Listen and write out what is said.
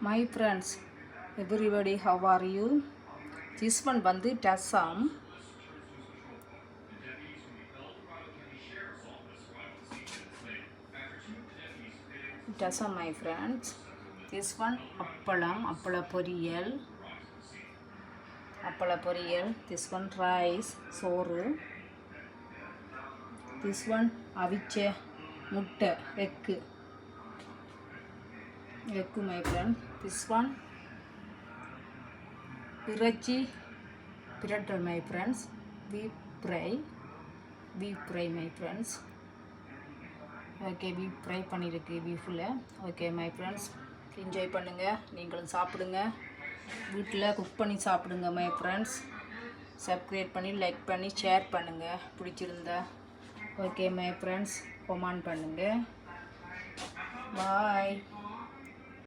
My friends, everybody, how are you? This one வந்து டசாம். டசாம் my friends. This one அப்பள பொரியல். This one rice, சோறு. This one அவிச்ச முட்டை, egg my friend. This one இறைச்சி பிரட்டல் my friends. Beef fry my friends. Okay beef fry பண்ணிருக்கு beefல. Okay my friends, enjoy பண்ணுங்க, நீங்களும் சாப்பிடுங்க, வீட்டில் குக் பண்ணி சாப்பிடுங்க my friends. சப்ஸ்கிரைப் பண்ணி லைக் பண்ணி ஷேர் பண்ணுங்க பிடிச்சிருந்தா. ஓகே my friends, கமெண்ட் பண்ணுங்க. பாய்.